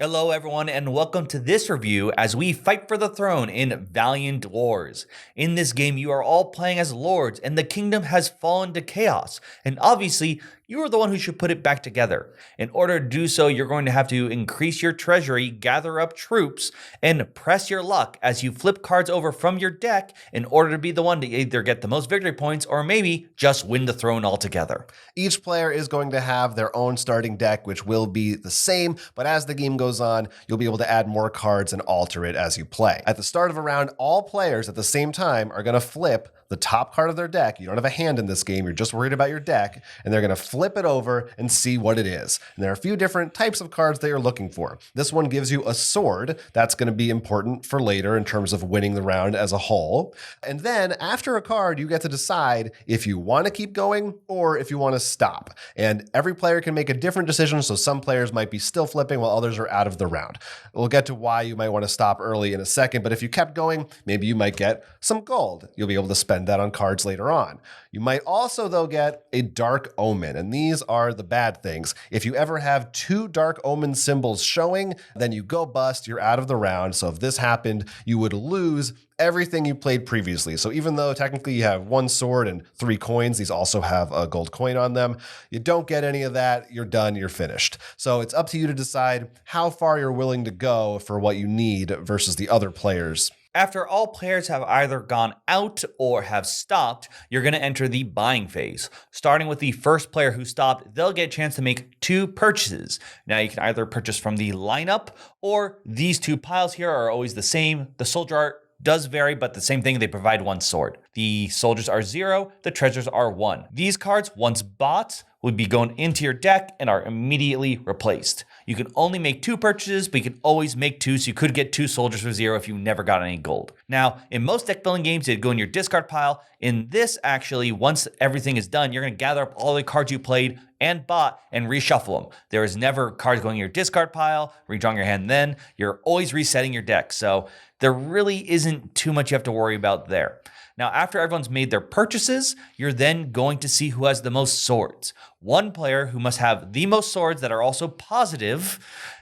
Hello, everyone, and welcome to this review as we fight for the throne in Valiant Wars. In this game, you are all playing as lords, and the kingdom has fallen to chaos. And obviously, you are the one who should put it back together. In order to do so, you're going to have to increase your treasury, gather up troops, and press your luck as you flip cards over from your deck in order to be the one to either get the most victory points or maybe just win the throne altogether. Each player is going to have their own starting deck, which will be the same, but as the game goes on, you'll be able to add more cards and alter it as you play. At the start of a round, all players at the same time are going to flip the top card of their deck. You don't have a hand in this game, you're just worried about your deck, and they're going to flip it over and see what it is. And there are a few different types of cards they are looking for. This one gives you a sword. That's going to be important for later in terms of winning the round as a whole. And then after a card, you get to decide if you want to keep going or if you want to stop. And every player can make a different decision, so some players might be still flipping while others are out of the round. We'll get to why you might want to stop early in a second, but if you kept going, maybe you might get some gold. You'll be able to spend that on cards later on. You might also, though, get a dark omen, and these are the bad things. If you ever have two dark omen symbols showing, then you go bust, you're out of the round. So if this happened, you would lose everything you played previously. So even though technically you have one sword and 3 coins, these also have a gold coin on them. You don't get any of that, you're done, you're finished. So it's up to you to decide how far you're willing to go for what you need versus the other players. After all players have either gone out or have stopped, you're going to enter the buying phase. Starting with the first player who stopped, they'll get a chance to make 2 purchases. Now you can either purchase from the lineup or these 2 piles here are always the same. The soldier art does vary, but the same thing, they provide 1 sword. The soldiers are 0, the treasures are 1. These cards, once bought, would be going into your deck and are immediately replaced. You can only make 2 purchases, but you can always make 2, so you could get 2 soldiers for 0 if you never got any gold. Now, in most deck building games, they'd go in your discard pile. In this, actually, once everything is done, you're going to gather up all the cards you played and bought and reshuffle them. There is never cards going in your discard pile, redrawing your hand then. You're always resetting your deck, so there really isn't too much you have to worry about there. Now, after everyone's made their purchases, you're then going to see who has the most swords. One player who must have the most swords that are also positive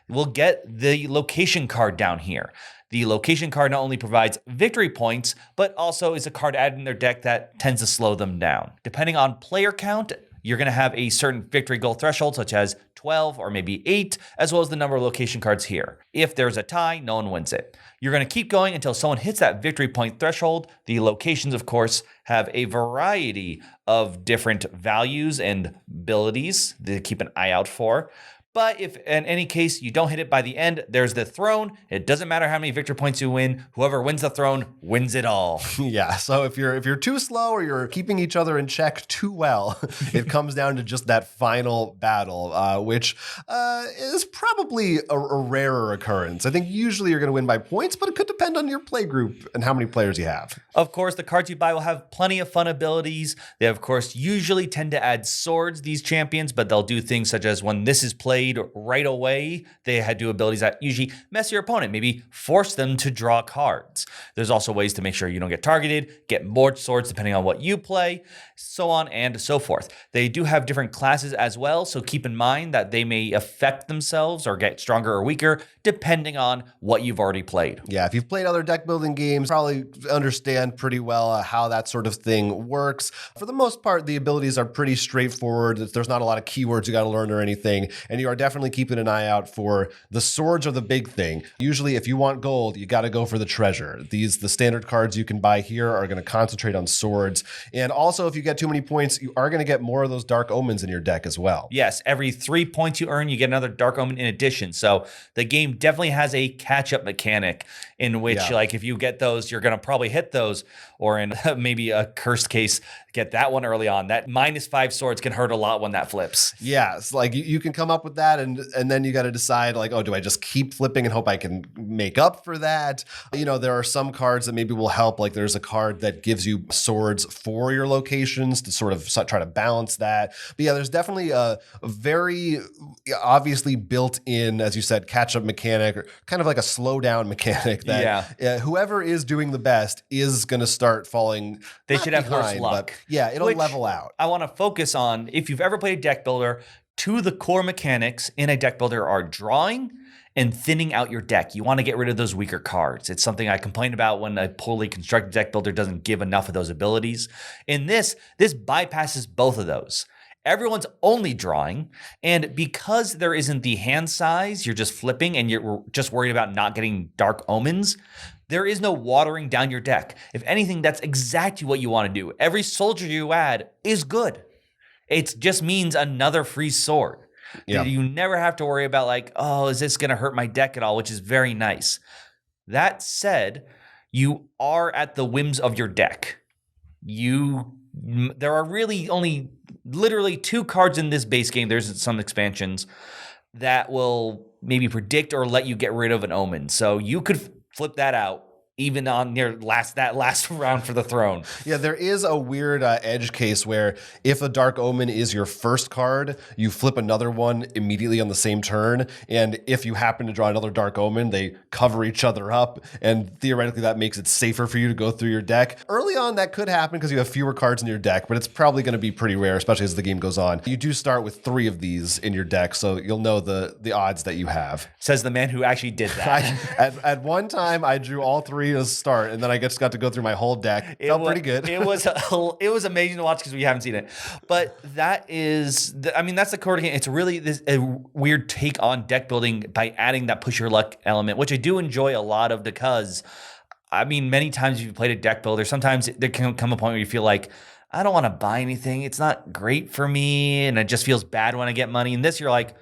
will get the location card down here. The location card not only provides victory points, but also is a card added in their deck that tends to slow them down. Depending on player count, you're going to have a certain victory goal threshold, such as 12 or maybe 8, as well as the number of location cards here. If there's a tie, no one wins it. You're going to keep going until someone hits that victory point threshold. The locations, of course, have a variety of different values and abilities to keep an eye out for. But if in any case you don't hit it by the end, there's the throne. It doesn't matter how many victory points you win. Whoever wins the throne wins it all. Yeah, so if you're too slow or you're keeping each other in check too well, it comes down to just that final battle, which is probably a rarer occurrence. I think usually you're going to win by points, but it could depend on your play group and how many players you have. Of course, the cards you buy will have plenty of fun abilities. They, of course, usually tend to add swords, these champions, but they'll do things such as when this is played right away, they do abilities that usually mess your opponent, maybe force them to draw cards. There's also ways to make sure you don't get targeted, get more swords depending on what you play, so on and so forth. They do have different classes as well, so keep in mind that they may affect themselves or get stronger or weaker depending on what you've already played. Yeah, if you've played other deck building games, probably understand pretty well how that sort of thing works. For the most part, the abilities are pretty straightforward. There's not a lot of keywords you got to learn or anything, and you are definitely keeping an eye out for the swords are the big thing. Usually, if you want gold, you got to go for the treasure. The standard cards you can buy here are going to concentrate on swords, and also if you get too many points, you are going to get more of those dark omens in your deck as well. Yes, every 3 points you earn, you get another dark omen in addition. So the game definitely has a catch-up mechanic in which, like, if you get those, you're going to probably hit those, or in maybe a cursed case, get that one early on. That -5 swords can hurt a lot when that flips. Yeah, it's like you can come up with that, and then you got to decide, like, oh, do I just keep flipping and hope I can make up for that? You know, there are some cards that maybe will help. Like there's a card that gives you swords for your locations to sort of try to balance that. But yeah, there's definitely a very obviously built in, as you said, catch-up mechanic, or kind of like a slow down mechanic that whoever is doing the best is going to start falling. They should have worse luck. Yeah, it'll level out. I want to focus on, if you've ever played Deckbuilder, Two of the core mechanics in a deck builder are drawing and thinning out your deck. You want to get rid of those weaker cards. It's something I complain about when a poorly constructed deck builder doesn't give enough of those abilities. In this bypasses both of those. Everyone's only drawing, and because there isn't the hand size, you're just flipping and you're just worried about not getting dark omens. There is no watering down your deck. If anything, that's exactly what you want to do. Every soldier you add is good. It just means another free sword. Yeah. You never have to worry about like, oh, is this going to hurt my deck at all, which is very nice. That said, you are at the whims of your deck. There are really only literally 2 cards in this base game. There's some expansions that will maybe predict or let you get rid of an omen. So you could flip that out even on that last round for the throne. Yeah, there is a weird edge case where if a Dark Omen is your first card, you flip another one immediately on the same turn. And if you happen to draw another Dark Omen, they cover each other up. And theoretically, that makes it safer for you to go through your deck. Early on, that could happen because you have fewer cards in your deck, but it's probably going to be pretty rare, especially as the game goes on. You do start with 3 of these in your deck, so you'll know the odds that you have. Says the man who actually did that. At one time, I drew all 3 to start, and then I just got to go through my whole deck. Felt pretty good. It was amazing to watch because we haven't seen it. But that's the core game. It's really a weird take on deck building by adding that push your luck element, which I do enjoy a lot of because, many times if you played a deck builder, sometimes there can come a point where you feel like, I don't want to buy anything. It's not great for me, and it just feels bad when I get money. And this, you're like,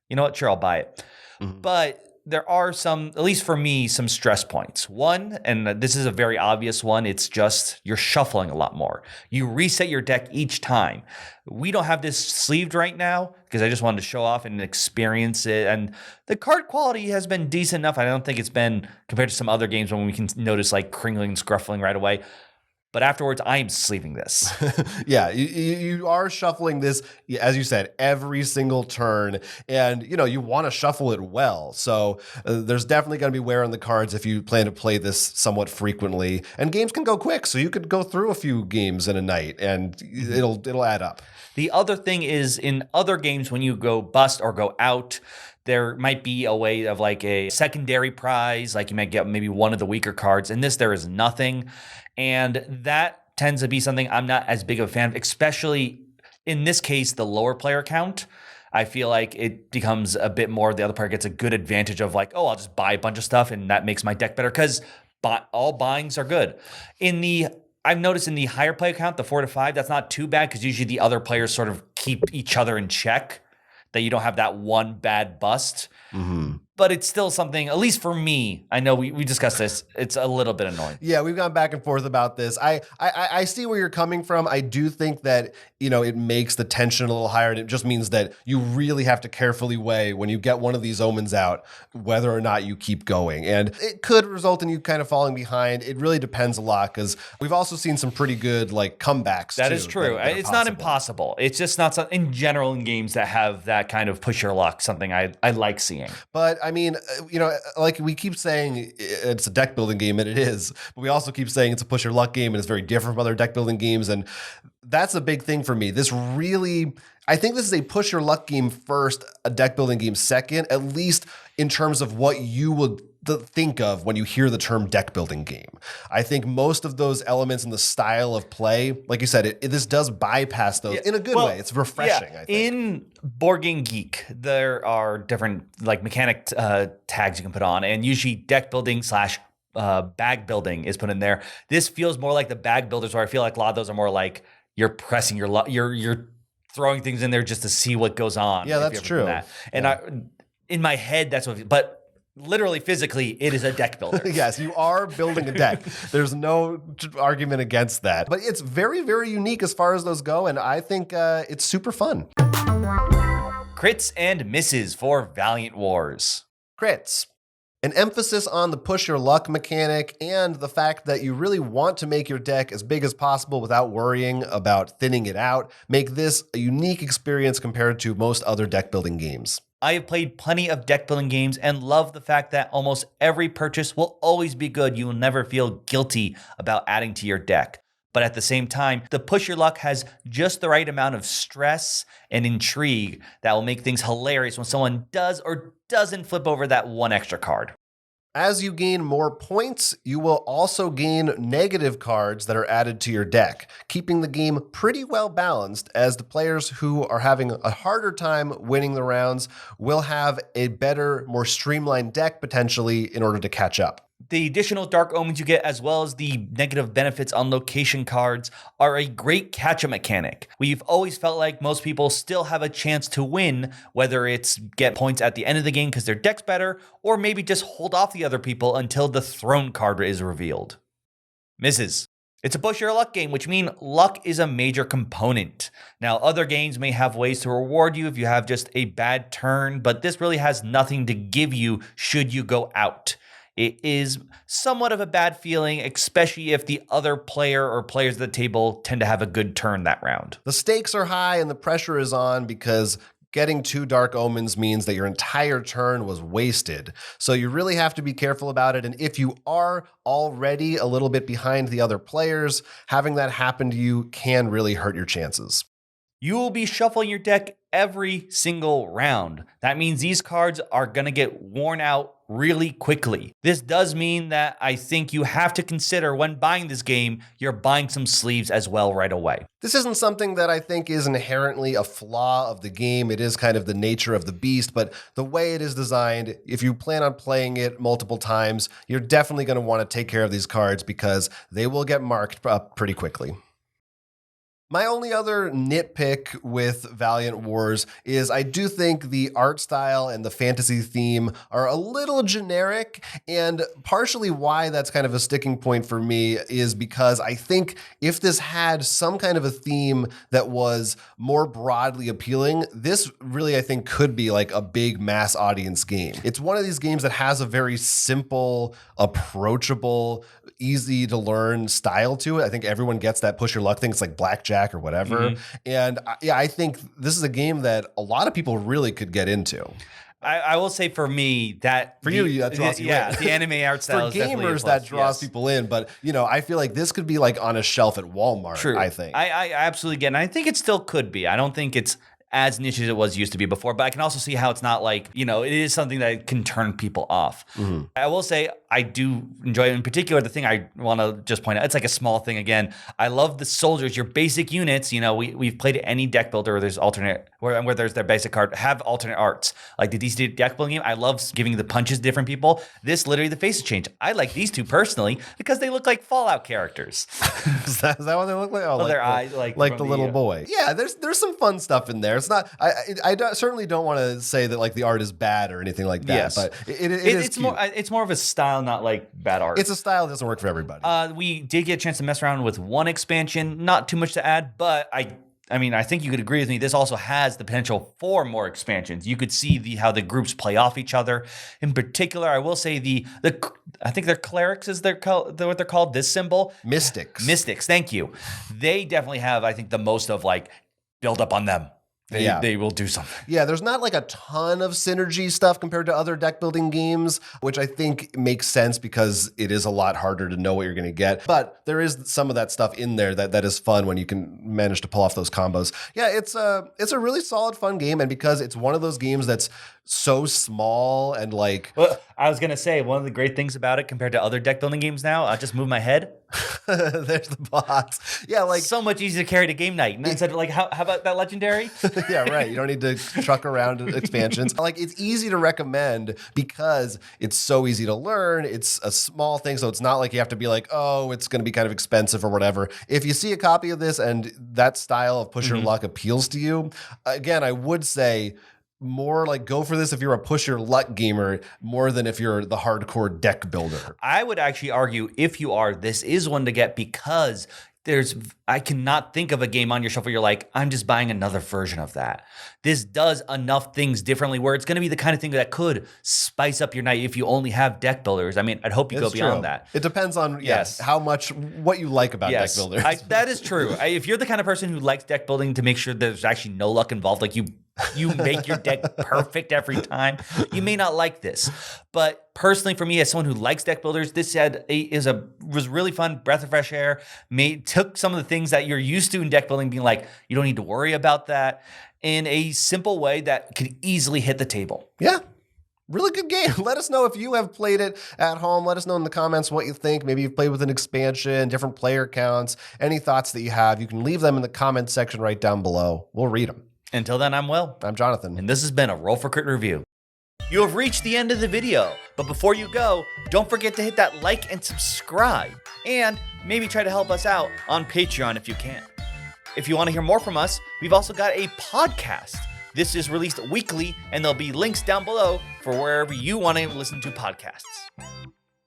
you know what? Sure, I'll buy it. Mm-hmm. But there are some, at least for me, some stress points. One, and this is a very obvious one, it's just you're shuffling a lot more. You reset your deck each time. We don't have this sleeved right now because I just wanted to show off and experience it. And the card quality has been decent enough. I don't think it's been compared to some other games when we can notice like crinkling and scruffling right away. But afterwards, I am sleeving this. Yeah, you are shuffling this, as you said, every single turn. And, you want to shuffle it well. So there's definitely going to be wear on the cards if you plan to play this somewhat frequently. And games can go quick, so you could go through a few games in a night, and it'll add up. The other thing is in other games, when you go bust or go out, there might be a way of like a secondary prize, like you might get maybe one of the weaker cards. In this, there is nothing. And that tends to be something I'm not as big of a fan of, especially in this case, the lower player count. I feel like it becomes a bit more, the other player gets a good advantage of like, oh, I'll just buy a bunch of stuff and that makes my deck better because all buyings are good. I've noticed in the higher player count, the 4 to 5, that's not too bad because usually the other players sort of keep each other in check, that you don't have that one bad bust. Mm-hmm. But it's still something, at least for me, I know we discussed this, it's a little bit annoying. Yeah, we've gone back and forth about this. I see where you're coming from. I do think that, it makes the tension a little higher, and it just means that you really have to carefully weigh when you get one of these omens out, whether or not you keep going. And it could result in you kind of falling behind. It really depends a lot, because we've also seen some pretty good comebacks. That is true. It's not impossible. It's just not something in general in games that have that kind of push your luck, something I like seeing. But like we keep saying it's a deck building game, and it is, but we also keep saying it's a push your luck game, and it's very different from other deck building games. And that's a big thing for me. I think this is a push your luck game first, a deck building game second, at least in terms of what you would think of when you hear the term deck building game. I think most of those elements in the style of play, like you said, this does bypass those in a good way. It's refreshing, I think. In Board Game Geek, there are different mechanic tags you can put on, and usually deck building / bag building is put in there. This feels more like the bag builders, where I feel like a lot of those are more like you're pressing your luck, you're throwing things in there just to see what goes on. Yeah, that's true. And in my head, that's what. But literally, physically, it is a deck builder. Yes, you are building a deck. There's no argument against that. But it's very, very unique as far as those go, and I think it's super fun. Crits and misses for Valiant Wars. Crits. An emphasis on the push your luck mechanic and the fact that you really want to make your deck as big as possible without worrying about thinning it out make this a unique experience compared to most other deck building games. I have played plenty of deck building games and love the fact that almost every purchase will always be good. You will never feel guilty about adding to your deck. But at the same time, the push your luck has just the right amount of stress and intrigue that will make things hilarious when someone does or doesn't flip over that one extra card. As you gain more points, you will also gain negative cards that are added to your deck, keeping the game pretty well balanced, as the players who are having a harder time winning the rounds will have a better, more streamlined deck potentially in order to catch up. The additional Dark Omens you get, as well as the negative benefits on location cards, are a great catch-up mechanic. We've always felt like most people still have a chance to win, whether it's get points at the end of the game because their deck's better, or maybe just hold off the other people until the throne card is revealed. Misses. It's a push your luck game, which means luck is a major component. Now, other games may have ways to reward you if you have just a bad turn, but this really has nothing to give you should you go out. It is somewhat of a bad feeling, especially if the other player or players at the table tend to have a good turn that round. The stakes are high and the pressure is on because getting 2 Dark Omens means that your entire turn was wasted. So you really have to be careful about it. And if you are already a little bit behind the other players, having that happen to you can really hurt your chances. You will be shuffling your deck every single round. That means these cards are going to get worn out really quickly. This does mean that I think you have to consider when buying this game, you're buying some sleeves as well right away. This isn't something that I think is inherently a flaw of the game. It is kind of the nature of the beast, but the way it is designed, if you plan on playing it multiple times, you're definitely going to want to take care of these cards because they will get marked up pretty quickly. My only other nitpick with Valiant Wars is I do think the art style and the fantasy theme are a little generic, and partially why that's kind of a sticking point for me is because I think if this had some kind of a theme that was more broadly appealing, this really I think could be like a big mass audience game. It's one of these games that has a very simple, approachable, easy to learn style to it. I think everyone gets that push your luck thing. It's like blackjack or whatever. And yeah, I think this is a game that a lot of people really could get into. I will say for me that for you that draws you in. The anime art style for gamers that draws people in, but you know, I feel like this could be like on a shelf at Walmart. True. I think I absolutely get it. And I think it still could be. I don't think it's as niche as it was used to be before, but I can also see how it's not like, you know, it is something that can turn people off. I will say I do enjoy it. In particular, the thing I want to just point out, it's like a small thing again. I love the soldiers, your basic units. You know, we've played any deck builder where there's alternate, where there's their basic card, have alternate arts. Like the DC deck building game, I love giving the punches to different people. This literally the faces change. I like these two personally because they look like Fallout characters. Is that what they look like? Oh, like their eyes, like the little boy. Yeah, there's some fun stuff in there. It's not. Certainly don't want to say that like the art is bad or anything like that. Yes. But it's more. It's more of a style, not like bad art. It's a style that doesn't work for everybody. We did get a chance to mess around with one expansion. Not too much to add, but I mean, I think you could agree with me. This also has the potential for more expansions. You could see how the groups play off each other. In particular, I will say I think they're clerics is what they're called. This symbol, Mystics. Thank you. They definitely have, I think, the most of like build up on them. They will do something. Yeah, there's not like a ton of synergy stuff compared to other deck building games, which I think makes sense because it is a lot harder to know what you're going to get. But there is some of that stuff in there that is fun when you can manage to pull off those combos. Yeah, it's a really solid, fun game. And because it's one of those games that's so small and like... Well, I was going to say, one of the great things about it compared to other deck building games now, I'll just move my head. There's the box. Yeah, like... So much easier to carry to game night. And instead of like, how about that legendary? Yeah, right. You don't need to truck around expansions. Like, it's easy to recommend because it's so easy to learn. It's a small thing, so it's not like you have to be like, oh, it's going to be kind of expensive or whatever. If you see a copy of this and that style of push your luck appeals to you, again, I would say more like go for this if you're a push your luck gamer more than if you're the hardcore deck builder. I would actually argue if you are, this is one to get because I cannot think of a game on your shelf where you're like, I'm just buying another version of that. This does enough things differently where it's going to be the kind of thing that could spice up your night if you only have deck builders. I mean, I'd hope you go beyond that. It depends on what you like about deck builders. That is true. If you're the kind of person who likes deck building to make sure there's actually no luck involved, like you you make your deck perfect every time, you may not like this. But personally, for me, as someone who likes deck builders, this was really fun, breath of fresh air. Took some of the things that you're used to in deck building, being like, you don't need to worry about that, in a simple way that could easily hit the table. Yeah. Really good game. Let us know if you have played it at home. Let us know in the comments what you think. Maybe you've played with an expansion, different player counts, any thoughts that you have. You can leave them in the comments section right down below. We'll read them. Until then, I'm Will. I'm Jonathan. And this has been a Roll for Crit review. You have reached the end of the video, but before you go, don't forget to hit that like and subscribe, and maybe try to help us out on Patreon if you can. If you want to hear more from us, we've also got a podcast. This is released weekly, and there'll be links down below for wherever you want to listen to podcasts.